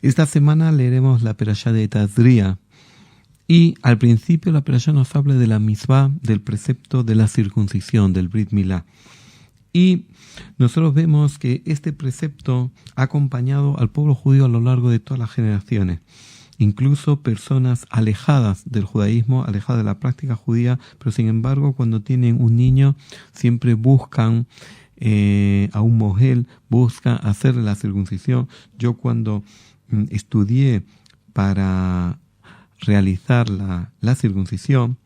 Esta semana leeremos la Perashá de Tazria y al principio la Perashá nos habla de la misvá, del precepto de la circuncisión, del Brit Milá. Y nosotros vemos que este precepto ha acompañado al pueblo judío a lo largo de todas las generaciones. Incluso personas alejadas del judaísmo, alejadas de la práctica judía, pero sin embargo cuando tienen un niño siempre buscan a un mogel, buscan hacerle la circuncisión. Yo cuando estudié para realizar la circuncisión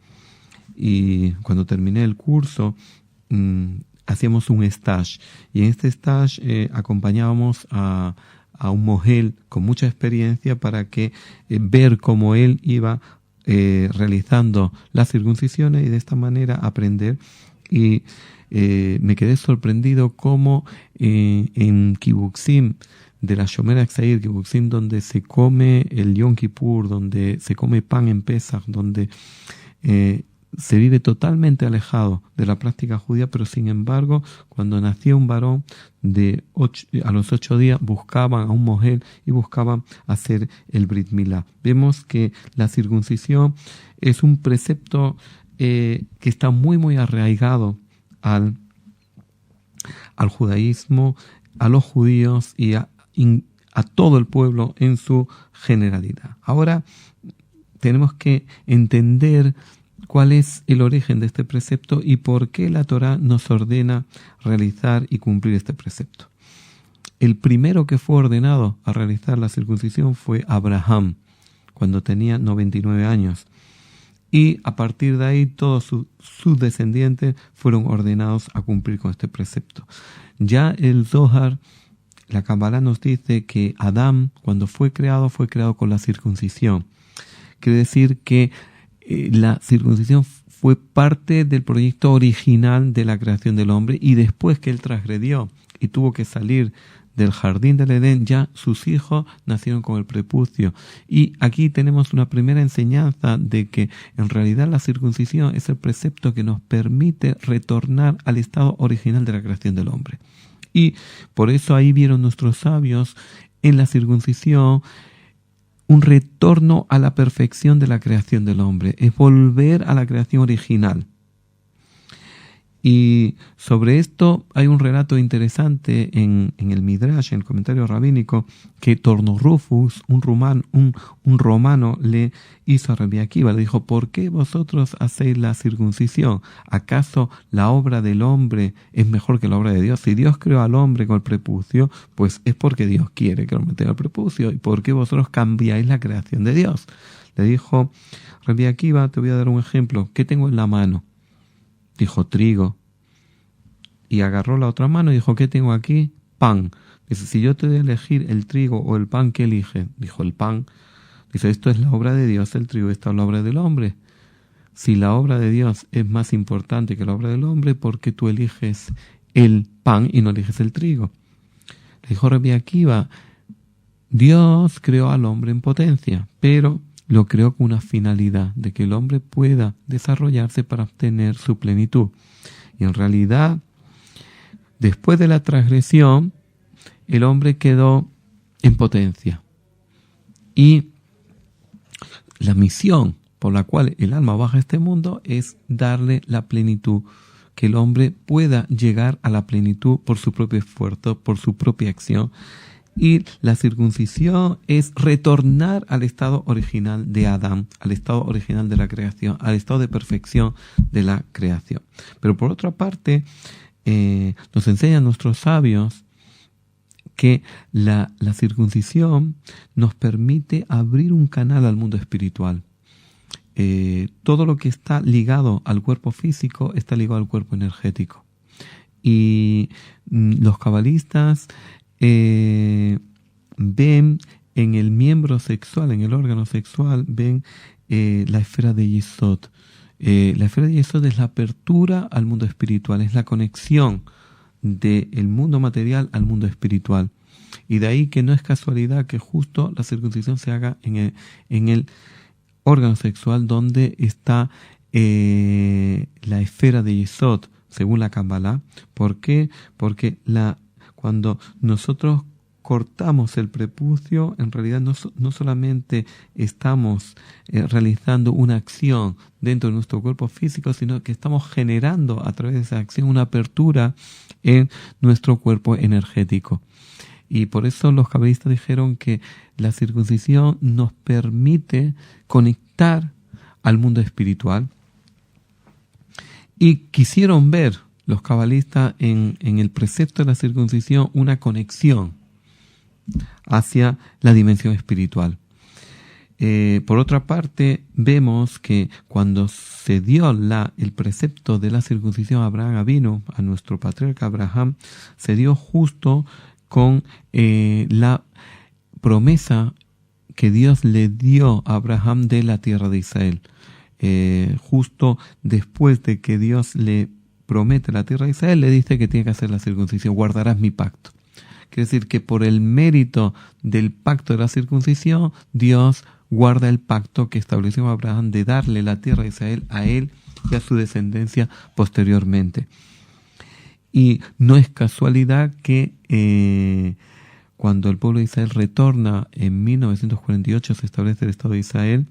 y cuando terminé el curso hacíamos un stage y en este stage acompañábamos a un mogel con mucha experiencia para que ver cómo él iba realizando las circuncisiones y de esta manera aprender. Y me quedé sorprendido cómo en Kibbutzim de la Shomer HaTzair, Kibbutzim donde se come el Yom Kippur, donde se come pan en Pesach, donde se vive totalmente alejado de la práctica judía, pero sin embargo, cuando nacía un varón a los 8 días, buscaban a un mogel y buscaban hacer el Brit Milá. Vemos que la circuncisión es un precepto que está muy, muy arraigado al judaísmo, a los judíos y a todo el pueblo en su generalidad. Ahora tenemos que entender cuál es el origen de este precepto y por qué la Torá nos ordena realizar y cumplir este precepto. El primero que fue ordenado a realizar la circuncisión fue Abraham, cuando tenía 99 años. Y a partir de ahí todos sus descendientes fueron ordenados a cumplir con este precepto. Ya el Zohar, la Kabbalah nos dice que Adán, cuando fue creado con la circuncisión. Quiere decir que la circuncisión fue parte del proyecto original de la creación del hombre y después que él transgredió y tuvo que salir del jardín del Edén, ya sus hijos nacieron con el prepucio. Y aquí tenemos una primera enseñanza de que en realidad la circuncisión es el precepto que nos permite retornar al estado original de la creación del hombre. Y por eso ahí vieron nuestros sabios en la circuncisión un retorno a la perfección de la creación del hombre, es volver a la creación original. Y sobre esto hay un relato interesante en el Midrash, en el comentario rabínico, que Torno Rufus, un romano, le hizo a Rabbi Akiva. Le dijo: ¿por qué vosotros hacéis la circuncisión? ¿Acaso la obra del hombre es mejor que la obra de Dios? Si Dios creó al hombre con el prepucio, pues es porque Dios quiere que el hombre tenga el prepucio. ¿Y por qué vosotros cambiáis la creación de Dios? Le dijo Rabbi Akiva: te voy a dar un ejemplo. ¿Qué tengo en la mano? Dijo: trigo. Y agarró la otra mano y dijo: ¿qué tengo aquí? Pan. Dice: si yo te doy a elegir el trigo o el pan, ¿qué elige? Dijo: el pan. Dice: esto es la obra de Dios, el trigo, esta es la obra del hombre. Si la obra de Dios es más importante que la obra del hombre, ¿por qué tú eliges el pan y no eliges el trigo? Le dijo Rabbi Akiva: Dios creó al hombre en potencia, pero lo creó con una finalidad, de que el hombre pueda desarrollarse para obtener su plenitud. Y en realidad, después de la transgresión, el hombre quedó en potencia. Y la misión por la cual el alma baja a este mundo es darle la plenitud, que el hombre pueda llegar a la plenitud por su propio esfuerzo, por su propia acción. Y la circuncisión es retornar al estado original de Adán, al estado original de la creación, al estado de perfección de la creación. Pero por otra parte, nos enseñan nuestros sabios que la circuncisión nos permite abrir un canal al mundo espiritual. Todo lo que está ligado al cuerpo físico está ligado al cuerpo energético. Y los cabalistas ven en el miembro sexual, en el órgano sexual, ven la esfera de Yesod. La esfera de Yesod es la apertura al mundo espiritual, es la conexión del mundo material al mundo espiritual. Y de ahí que no es casualidad que justo la circuncisión se haga en el órgano sexual donde está la esfera de Yesod, según la Kabbalah. ¿Por qué? Porque cuando nosotros cortamos el prepucio, en realidad no solamente estamos realizando una acción dentro de nuestro cuerpo físico, sino que estamos generando a través de esa acción una apertura en nuestro cuerpo energético. Y por eso los cabalistas dijeron que la circuncisión nos permite conectar al mundo espiritual. Y quisieron ver los cabalistas en el precepto de la circuncisión una conexión hacia la dimensión espiritual. Por otra parte, vemos que cuando se dio el precepto de la circuncisión a Abraham Avinu, a nuestro patriarca Abraham, se dio justo con la promesa que Dios le dio a Abraham de la tierra de Israel. Justo después de que Dios le promete la tierra de Israel, le dice que tiene que hacer la circuncisión, guardarás mi pacto. Quiere decir que por el mérito del pacto de la circuncisión, Dios guarda el pacto que estableció Abraham de darle la tierra de Israel a él y a su descendencia posteriormente. Y no es casualidad que cuando el pueblo de Israel retorna en 1948, se establece el Estado de Israel,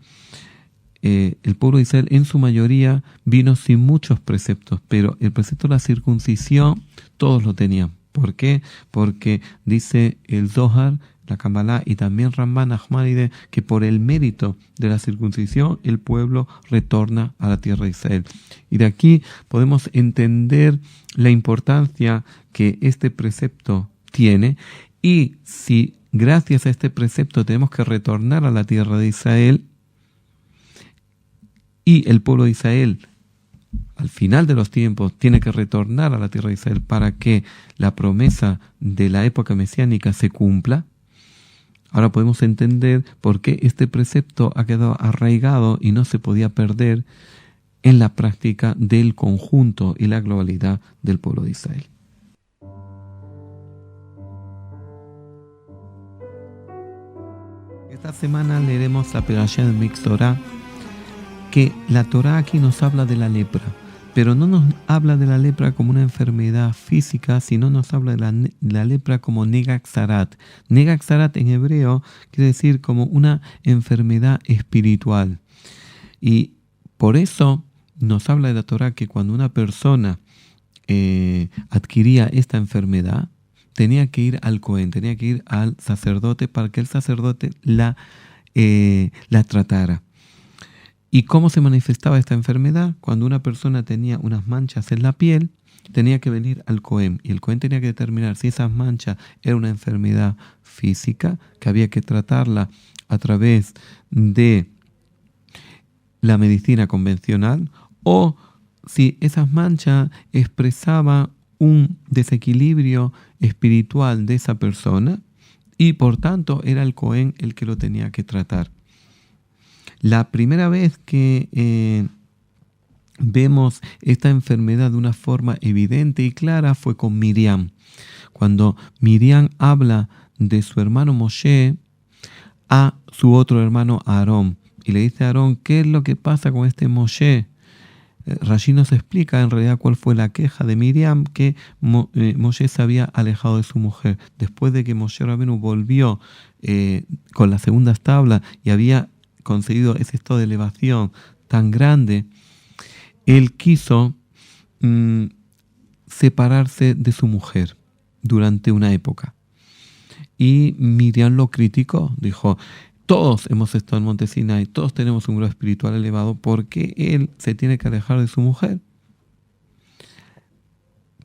el pueblo de Israel en su mayoría vino sin muchos preceptos, pero el precepto de la circuncisión todos lo tenían. ¿Por qué? Porque dice el Zohar, la Kabbalah y también Ramban Nachmanides que por el mérito de la circuncisión el pueblo retorna a la tierra de Israel. Y de aquí podemos entender la importancia que este precepto tiene, y si gracias a este precepto tenemos que retornar a la tierra de Israel, y el pueblo de Israel al final de los tiempos tiene que retornar a la tierra de Israel para que la promesa de la época mesiánica se cumpla, ahora podemos entender por qué este precepto ha quedado arraigado y no se podía perder en la práctica del conjunto y la globalidad del pueblo de Israel. Esta semana leeremos la Perashá de Mixorá, que la Torá aquí nos habla de la lepra, pero no nos habla de la lepra como una enfermedad física, sino nos habla de la lepra como Negag Sarat. Negag Sarat en hebreo quiere decir como una enfermedad espiritual. Y por eso nos habla de la Torá que cuando una persona adquiría esta enfermedad, tenía que ir al Cohen, tenía que ir al sacerdote para que el sacerdote la tratara. ¿Y cómo se manifestaba esta enfermedad? Cuando una persona tenía unas manchas en la piel, tenía que venir al Cohen, y el Cohen tenía que determinar si esas manchas era una enfermedad física, que había que tratarla a través de la medicina convencional, o si esas manchas expresaban un desequilibrio espiritual de esa persona, y por tanto era el Cohen el que lo tenía que tratar. La primera vez que vemos esta enfermedad de una forma evidente y clara fue con Miriam. Cuando Miriam habla de su hermano Moshe a su otro hermano Aarón, y le dice a Aarón, ¿qué es lo que pasa con este Moshe? Rashi nos explica en realidad cuál fue la queja de Miriam, que Moshe se había alejado de su mujer. Después de que Moshe Rabenu volvió con las segundas tablas y había conseguido ese estado de elevación tan grande, él quiso separarse de su mujer durante una época. Y Miriam lo criticó, dijo, todos hemos estado en Monte Sinai, todos tenemos un grado espiritual elevado, ¿por qué él se tiene que alejar de su mujer?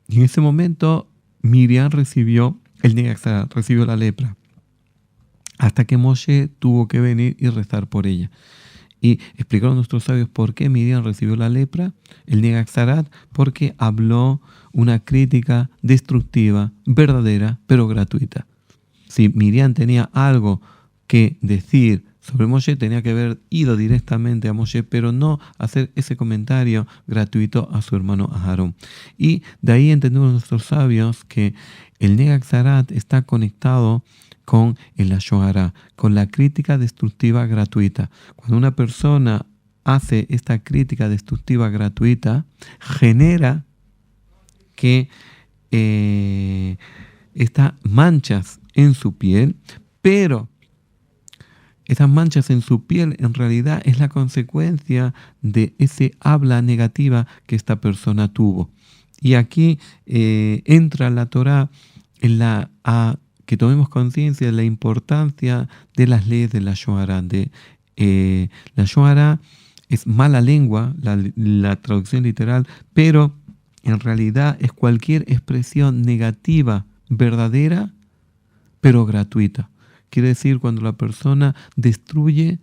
Y en ese momento Miriam recibió el Negag Sarat, recibió la lepra, hasta que Moshe tuvo que venir y rezar por ella. Y explicaron nuestros sabios por qué Miriam recibió la lepra, el Negag Sarat, porque habló una crítica destructiva, verdadera, pero gratuita. Si Miriam tenía algo que decir sobre Moshe, tenía que haber ido directamente a Moshe, pero no hacer ese comentario gratuito a su hermano Aarón. Y de ahí entendemos nuestros sabios que el Negag Sarat está conectado con el Lashon Hara, con la crítica destructiva gratuita. Cuando una persona hace esta crítica destructiva gratuita, genera que estas manchas en su piel, pero esas manchas en su piel en realidad es la consecuencia de ese habla negativa que esta persona tuvo. Y aquí entra la Torá a que tomemos conciencia de la importancia de las leyes de la Shohará. La Shohará es mala lengua, la traducción literal, pero en realidad es cualquier expresión negativa, verdadera, pero gratuita. Quiere decir cuando la persona destruye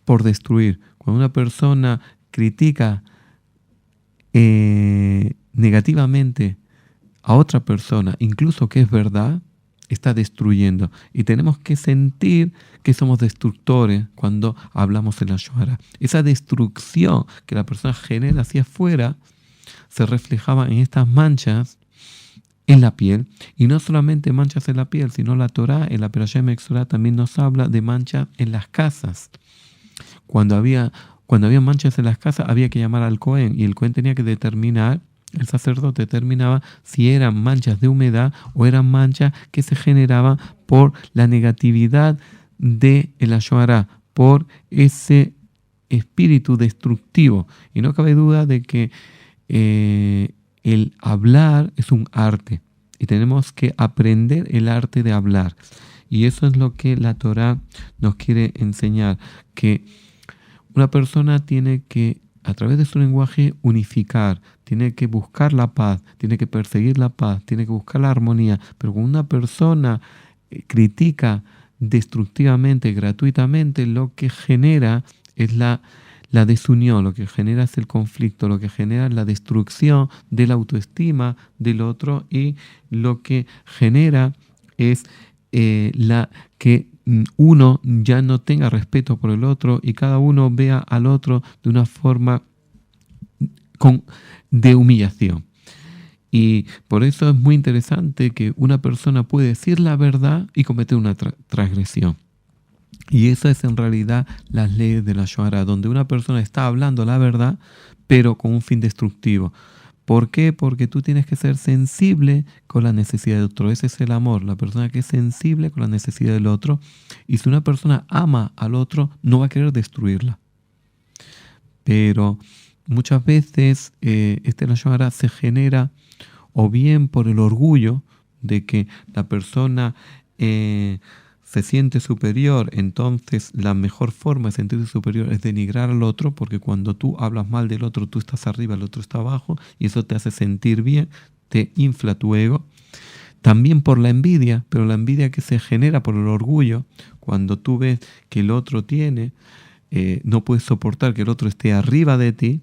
por destruir. Cuando una persona critica negativamente a otra persona, incluso que es verdad, está destruyendo. Y tenemos que sentir que somos destructores cuando hablamos en la Shohará. Esa destrucción que la persona genera hacia afuera se reflejaba en estas manchas en la piel, y no solamente manchas en la piel, sino la Torá, en la Perashá de Mexorá, también nos habla de manchas en las casas. Cuando había manchas en las casas, había que llamar al Cohen, y el Cohen tenía que determinar, el sacerdote determinaba si eran manchas de humedad o eran manchas que se generaban por la negatividad de la Shohará, por ese espíritu destructivo. Y no cabe duda de que el hablar es un arte y tenemos que aprender el arte de hablar. Y eso es lo que la Torá nos quiere enseñar, que una persona tiene que, a través de su lenguaje, unificar, tiene que buscar la paz, tiene que perseguir la paz, tiene que buscar la armonía. Pero cuando una persona critica destructivamente, gratuitamente, lo que genera es la desunión, lo que genera es el conflicto, lo que genera es la destrucción de la autoestima del otro, y lo que genera es que uno ya no tenga respeto por el otro y cada uno vea al otro de una forma de humillación. Y por eso es muy interesante que una persona puede decir la verdad y cometer una transgresión. Y esa es en realidad las leyes de la Shohará, donde una persona está hablando la verdad, pero con un fin destructivo. ¿Por qué? Porque tú tienes que ser sensible con la necesidad del otro. Ese es el amor, la persona que es sensible con la necesidad del otro. Y si una persona ama al otro, no va a querer destruirla. Pero muchas veces la Shohará se genera o bien por el orgullo de que la persona se siente superior, entonces la mejor forma de sentirse superior es denigrar al otro, porque cuando tú hablas mal del otro, tú estás arriba, el otro está abajo, y eso te hace sentir bien, te infla tu ego. También por la envidia, pero la envidia que se genera por el orgullo, cuando tú ves que el otro tiene, no puedes soportar que el otro esté arriba de ti,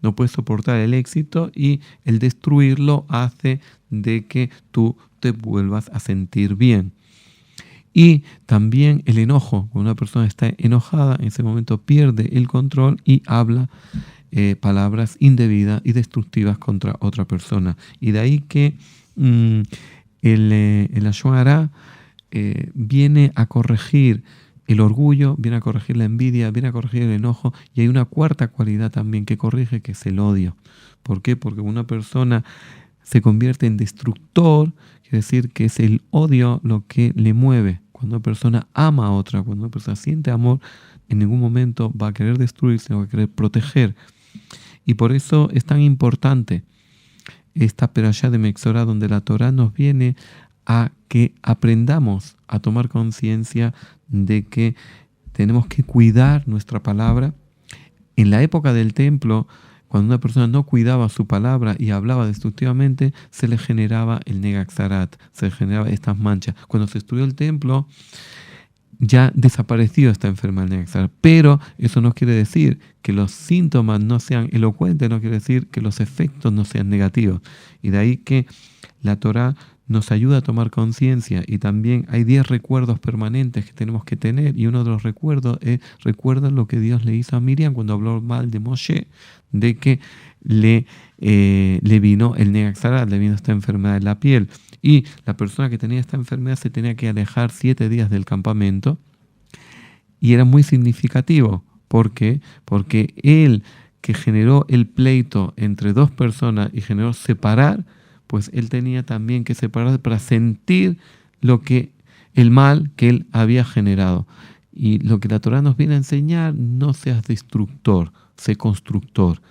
no puedes soportar el éxito, y el destruirlo hace de que tú te vuelvas a sentir bien. Y también el enojo, cuando una persona está enojada, en ese momento pierde el control y habla palabras indebidas y destructivas contra otra persona. Y de ahí que el Shohará viene a corregir el orgullo, viene a corregir la envidia, viene a corregir el enojo, y hay una cuarta cualidad también que corrige, que es el odio. ¿Por qué? Porque una persona se convierte en destructor, quiere decir que es el odio lo que le mueve. Cuando una persona ama a otra, cuando una persona siente amor, en ningún momento va a querer destruir, sino va a querer proteger. Y por eso es tan importante esta perashá de Mexorá, donde la Torá nos viene a que aprendamos a tomar conciencia de que tenemos que cuidar nuestra palabra. En la época del templo, cuando una persona no cuidaba su palabra y hablaba destructivamente, se le generaba el negaxarat, se le generaba estas manchas. Cuando se destruyó el templo, ya desapareció esta enfermedad del negaxarat. Pero eso no quiere decir que los síntomas no sean elocuentes, no quiere decir que los efectos no sean negativos. Y de ahí que la Torá nos ayuda a tomar conciencia, y también hay 10 recuerdos permanentes que tenemos que tener, y uno de los recuerdos es, recuerda lo que Dios le hizo a Miriam cuando habló mal de Moshe, de que le vino el negaxarat, le vino esta enfermedad en la piel, y la persona que tenía esta enfermedad se tenía que alejar 7 días del campamento, y era muy significativo. ¿Por qué? Porque él, que generó el pleito entre dos personas y generó separar, pues él tenía también que separar para sentir lo que el mal que él había generado. Y lo que la Torá nos viene a enseñar, no seas destructor, sé constructor.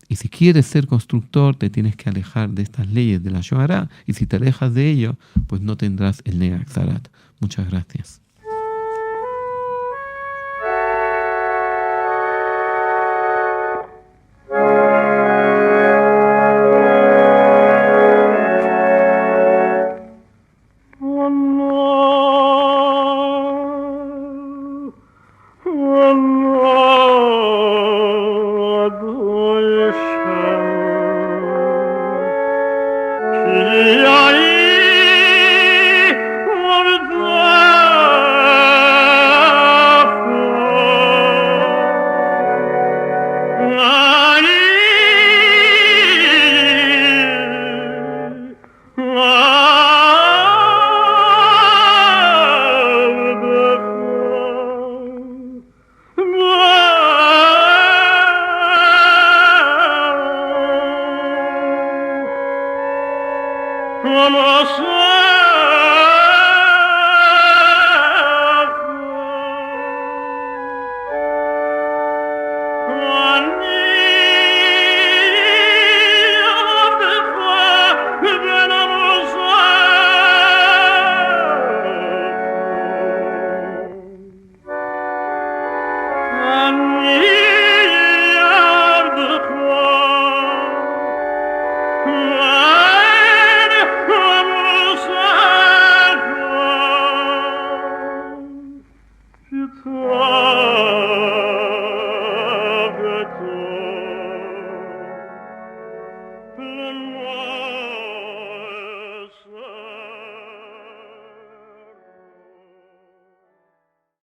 Y si quieres ser constructor, te tienes que alejar de estas leyes de la Yohará. Y si te alejas de ello, pues no tendrás el Negaxarat. Muchas gracias.